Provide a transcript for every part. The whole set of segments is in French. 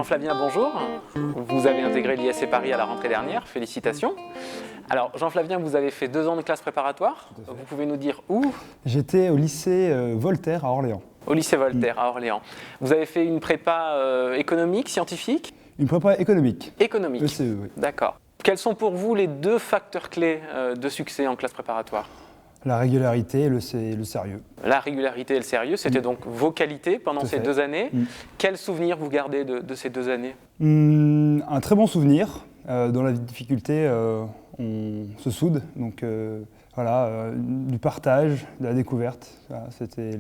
Jean-Flavien, bonjour. Vous avez intégré l'ISC Paris à la rentrée dernière, félicitations. Alors Jean-Flavien, vous avez fait 2 ans de classe préparatoire. Vous pouvez nous dire où? J'étais au lycée Voltaire à Orléans. Au lycée Voltaire à Orléans. Vous avez fait une prépa économique, scientifique? Une prépa économique. Économique. ECE, oui. D'accord. Quels sont pour vous les 2 facteurs clés de succès en classe préparatoire? La régularité et le sérieux. La régularité et le sérieux, c'était donc vos qualités pendant ces 2 années. Quels souvenirs vous gardez de ces 2 années? Un très bon souvenir. Dans la difficulté, on se soude. Donc voilà, du partage, de la découverte. Voilà, c'était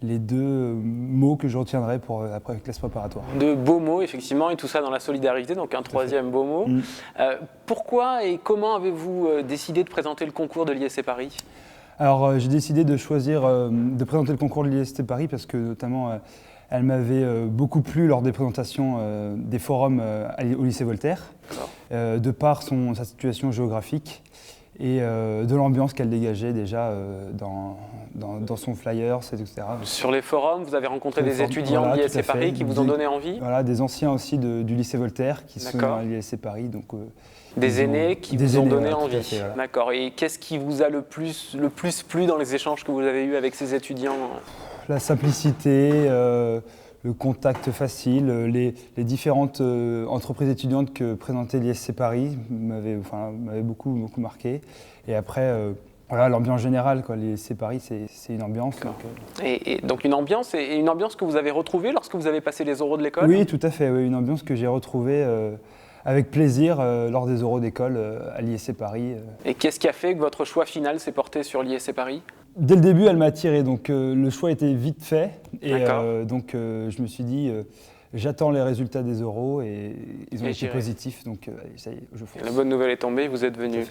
les deux mots que je retiendrai pour après classe préparatoire. De beaux mots, effectivement, et tout ça dans la solidarité, donc un 3e beau mot. Pourquoi et comment avez-vous décidé de présenter le concours de l'ISC Paris? Alors j'ai décidé de choisir de présenter le concours de l'ISC Paris parce que notamment elle m'avait beaucoup plu lors des présentations des forums au lycée Voltaire, de par sa situation géographique et de l'ambiance qu'elle dégageait déjà dans son flyer, etc. Sur les forums, vous avez rencontré des étudiants de l'ISC Paris qui vous ont donné envie? Voilà, des anciens aussi du lycée Voltaire qui sont à l'ISC Paris. Donc, des aînés qui vous ont donné envie. Voilà. D'accord. Et qu'est-ce qui vous a le plus plu dans les échanges que vous avez eus avec ces étudiants? La simplicité, le contact facile, les différentes entreprises étudiantes que présentait l'ISC Paris m'avaient beaucoup marqué. Et après, voilà, l'ambiance générale, quoi. L'ISC Paris, c'est une ambiance. Donc une ambiance que vous avez retrouvée lorsque vous avez passé les oraux de l'école? Oui, tout à fait. Oui, une ambiance que j'ai retrouvée avec plaisir lors des oraux d'école à l'ISC Paris. Et qu'est-ce qui a fait que votre choix final s'est porté sur l'ISC Paris? Dès le début, elle m'a attiré, donc le choix était vite fait. Et donc je me suis dit, j'attends les résultats des oraux et ils ont été positifs, donc allez, ça y est, je fonce. La bonne nouvelle est tombée, vous êtes venu.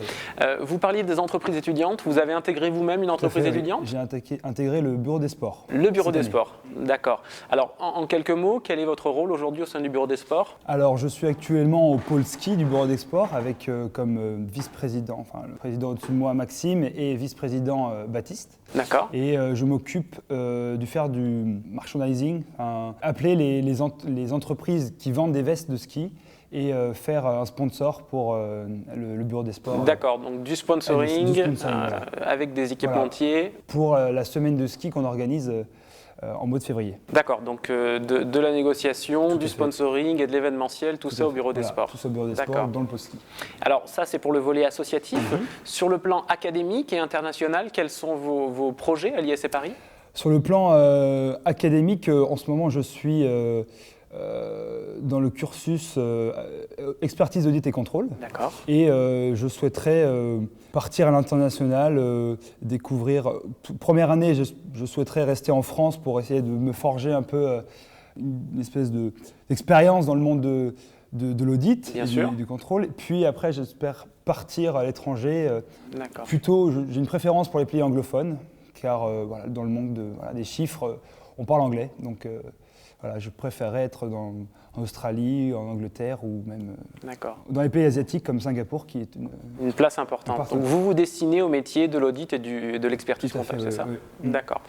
Vous parliez des entreprises étudiantes, vous avez intégré vous-même une entreprise étudiante? J'ai intégré le bureau des sports. Le bureau des sports, d'accord. Alors en quelques mots, quel est votre rôle aujourd'hui au sein du bureau des sports? Alors je suis actuellement au pôle ski du bureau des sports avec comme vice-président, enfin le président au-dessus de moi Maxime et vice-président Baptiste. D'accord. Et je m'occupe de faire du merchandising, appeler les entreprises qui vendent des vestes de ski et faire un sponsor pour le bureau des sports. D'accord, donc du sponsoring, avec des équipementiers. Voilà. Pour la semaine de ski qu'on organise en mois de février. D'accord, donc de la négociation, du sponsoring et de l'événementiel, tout ça au bureau des sports. Tout ça au bureau des sports, dans le pôle ski. Alors ça, c'est pour le volet associatif. Sur le plan académique et international, quels sont vos projets à l'ISC Paris? Sur le plan académique, en ce moment, je suis dans le cursus expertise, audit et contrôle. D'accord. Et je souhaiterais partir à l'international, découvrir. Première année, je souhaiterais rester en France pour essayer de me forger un peu une espèce d'expérience dans le monde de l'audit et du contrôle. Puis après, j'espère partir à l'étranger. Plutôt, j'ai une préférence pour les pays anglophones, car voilà, dans le monde des chiffres, on parle anglais. Donc voilà, je préférerais être en Australie, en Angleterre ou même dans les pays asiatiques comme Singapour, qui est une place importante. Donc vous vous destinez au métier de l'audit et de l'expertise comptable, c'est ça? Oui. D'accord.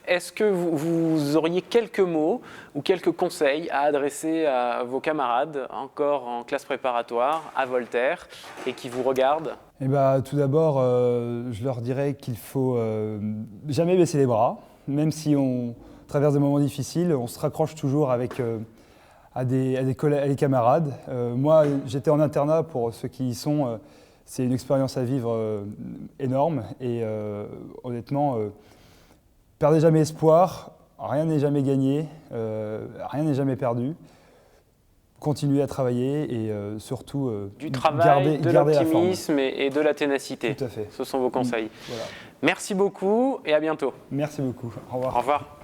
Est-ce que vous auriez quelques mots ou quelques conseils à adresser à vos camarades encore en classe préparatoire à Voltaire et qui vous regardent? Eh ben, tout d'abord, je leur dirais qu'il faut jamais baisser les bras, même si on traverse des moments difficiles, on se raccroche toujours à des camarades. Moi, j'étais en internat, pour ceux qui y sont, c'est une expérience à vivre énorme et honnêtement, perdez jamais espoir, rien n'est jamais gagné, rien n'est jamais perdu. Continuez à travailler et surtout du travail, de l'optimisme et de la ténacité. Tout à fait. Ce sont vos conseils. Voilà. Merci beaucoup et à bientôt. Merci beaucoup. Au revoir. Au revoir.